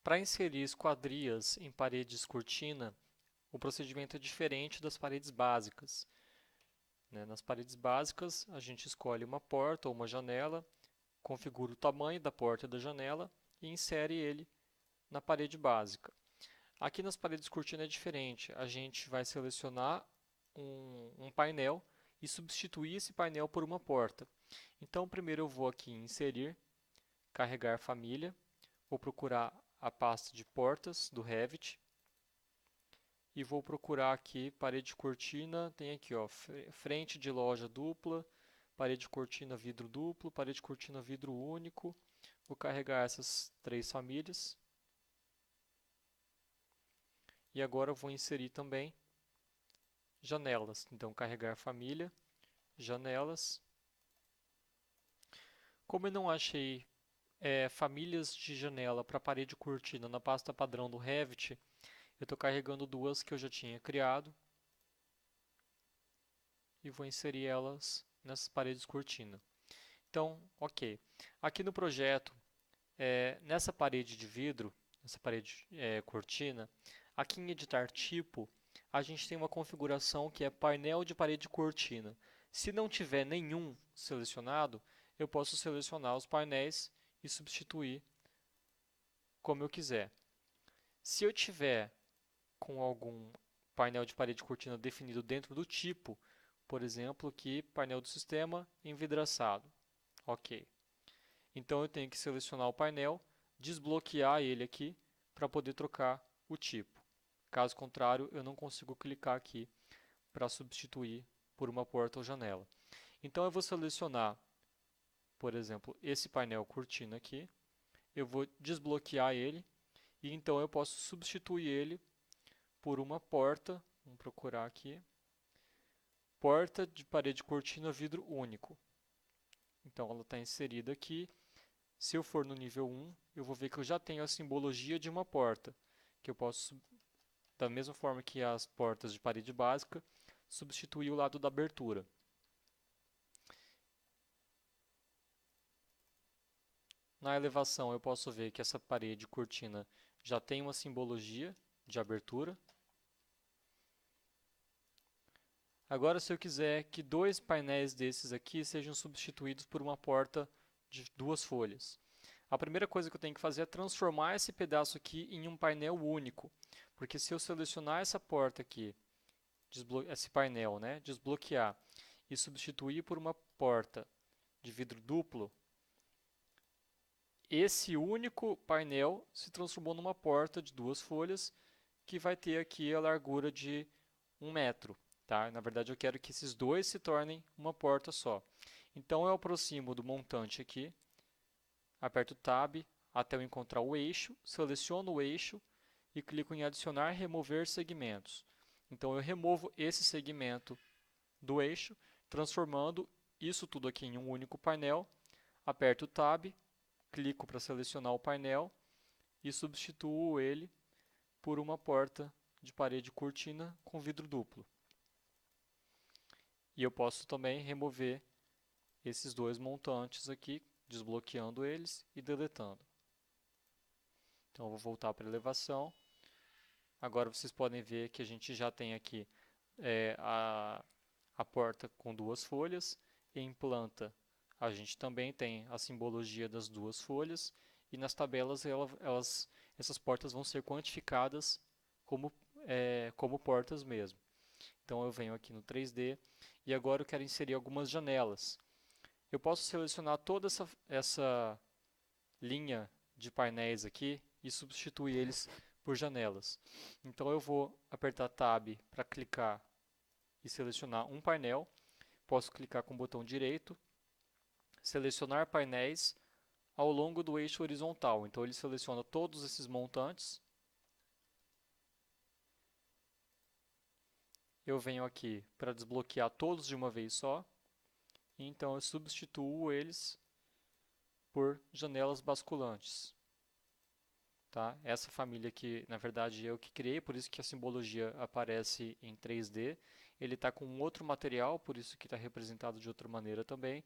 Para inserir esquadrias em paredes cortina, o procedimento é diferente das paredes básicas, né? Nas paredes básicas, a gente escolhe uma porta ou uma janela, configura o tamanho da porta e da janela e insere ele na parede básica. Aqui nas paredes cortina é diferente. A gente vai selecionar um painel e substituir esse painel por uma porta. Então, primeiro eu vou aqui em Inserir, Carregar Família, vou procurar a pasta de portas do Revit e vou procurar aqui parede cortina. Tem aqui, ó, frente de loja dupla, parede cortina vidro duplo, parede cortina vidro único. Vou carregar essas três famílias. E agora eu vou inserir também janelas. Então, carregar família, janelas. Como eu não achei famílias de janela para parede cortina na pasta padrão do Revit, eu estou carregando duas que eu já tinha criado e vou inserir elas nessas paredes cortina. Então, ok. Aqui no projeto, nessa parede de vidro, nessa parede cortina, aqui em editar tipo, a gente tem uma configuração que é painel de parede cortina. Se não tiver nenhum selecionado, eu posso selecionar os painéis e substituir como eu quiser. Se eu tiver com algum painel de parede cortina definido dentro do tipo, por exemplo, aqui painel do sistema envidraçado. Ok. Então eu tenho que selecionar o painel, desbloquear ele aqui para poder trocar o tipo. Caso contrário, eu não consigo clicar aqui para substituir por uma porta ou janela. Então eu vou selecionar, por exemplo, esse painel cortina aqui, eu vou desbloquear ele e então eu posso substituir ele por uma porta. Vamos procurar aqui. Porta de parede cortina vidro único. Então ela está inserida aqui. Se eu for no nível 1, eu vou ver que eu já tenho a simbologia de uma porta, que eu posso, da mesma forma que as portas de parede básica, substituir o lado da abertura. Na elevação eu posso ver que essa parede cortina já tem uma simbologia de abertura. Agora, se eu quiser que dois painéis desses aqui sejam substituídos por uma porta de duas folhas, a primeira coisa que eu tenho que fazer é transformar esse pedaço aqui em um painel único, porque se eu selecionar essa porta aqui, esse painel, né, desbloquear e substituir por uma porta de vidro duplo, esse único painel se transformou numa porta de duas folhas que vai ter aqui a largura de 1 metro. Tá? Na verdade, eu quero que esses dois se tornem uma porta só. Então, eu aproximo do montante aqui, aperto Tab até eu encontrar o eixo, seleciono o eixo e clico em Adicionar Remover Segmentos. Então, eu removo esse segmento do eixo, transformando isso tudo aqui em um único painel. Aperto Tab, clico para selecionar o painel e substituo ele por uma porta de parede cortina com vidro duplo. E eu posso também remover esses dois montantes aqui, desbloqueando eles e deletando. Então eu vou voltar para a elevação. Agora vocês podem ver que a gente já tem aqui a porta com duas folhas. Em planta a gente também tem a simbologia das duas folhas. E nas tabelas essas portas vão ser quantificadas como, como portas mesmo. Então eu venho aqui no 3D e agora eu quero inserir algumas janelas. Eu posso selecionar toda essa linha de painéis aqui e substituir eles por janelas. Então eu vou apertar Tab para clicar e selecionar um painel. Posso clicar com o botão direito, selecionar painéis ao longo do eixo horizontal. Então ele seleciona todos esses montantes. Eu venho aqui para desbloquear todos de uma vez só. Então eu substituo eles por janelas basculantes. Tá? Essa família aqui, na verdade, eu que criei, por isso que a simbologia aparece em 3D. Ele está com um outro material, por isso que está representado de outra maneira também.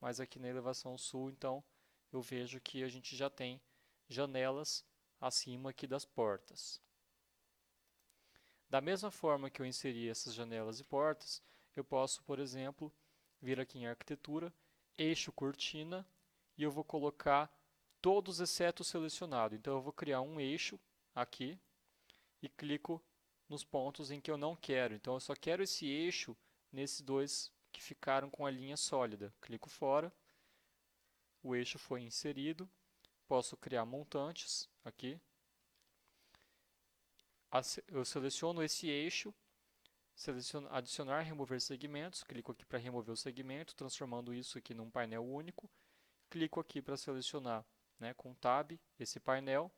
Mas aqui na elevação sul, então, eu vejo que a gente já tem janelas acima aqui das portas. Da mesma forma que eu inseri essas janelas e portas, eu posso, por exemplo, vir aqui em arquitetura, eixo cortina, e eu vou colocar todos exceto o selecionado. Então eu vou criar um eixo aqui e clico nos pontos em que eu não quero. Então eu só quero esse eixo nesses dois que ficaram com a linha sólida. Clico fora, o eixo foi inserido, posso criar montantes aqui. Eu seleciono esse eixo, seleciono adicionar, remover segmentos, clico aqui para remover o segmento, transformando isso aqui num painel único, clico aqui para selecionar, né, com Tab esse painel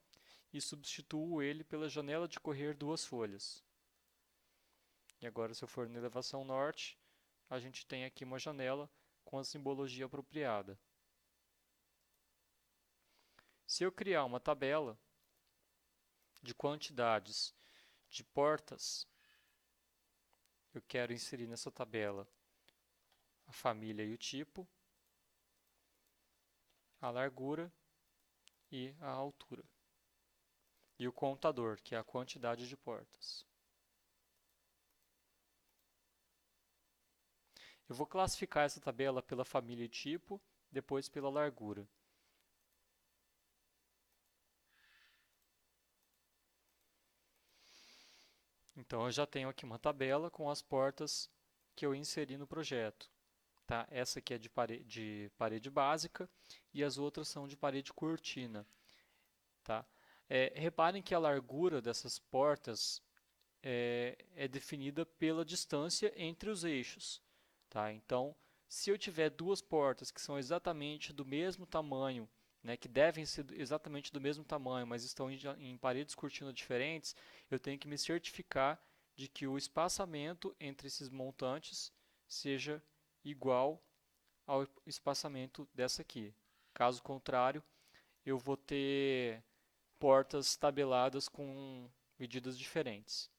e substituo ele pela janela de correr duas folhas. E agora, se eu for na elevação norte, a gente tem aqui uma janela com a simbologia apropriada. Se eu criar uma tabela de quantidades de portas, eu quero inserir nessa tabela a família e o tipo, a largura e a altura. E o contador, que é a quantidade de portas. Eu vou classificar essa tabela pela família e tipo, depois pela largura. Então eu já tenho aqui uma tabela com as portas que eu inseri no projeto. Tá? Essa aqui é de parede básica e as outras são de parede cortina. Tá? Reparem que a largura dessas portas é definida pela distância entre os eixos. Tá? Então, se eu tiver duas portas que são exatamente do mesmo tamanho, né, que devem ser exatamente do mesmo tamanho, mas estão em paredes cortina diferentes, eu tenho que me certificar de que o espaçamento entre esses montantes seja igual ao espaçamento dessa aqui. Caso contrário, eu vou ter portas tabeladas com medidas diferentes.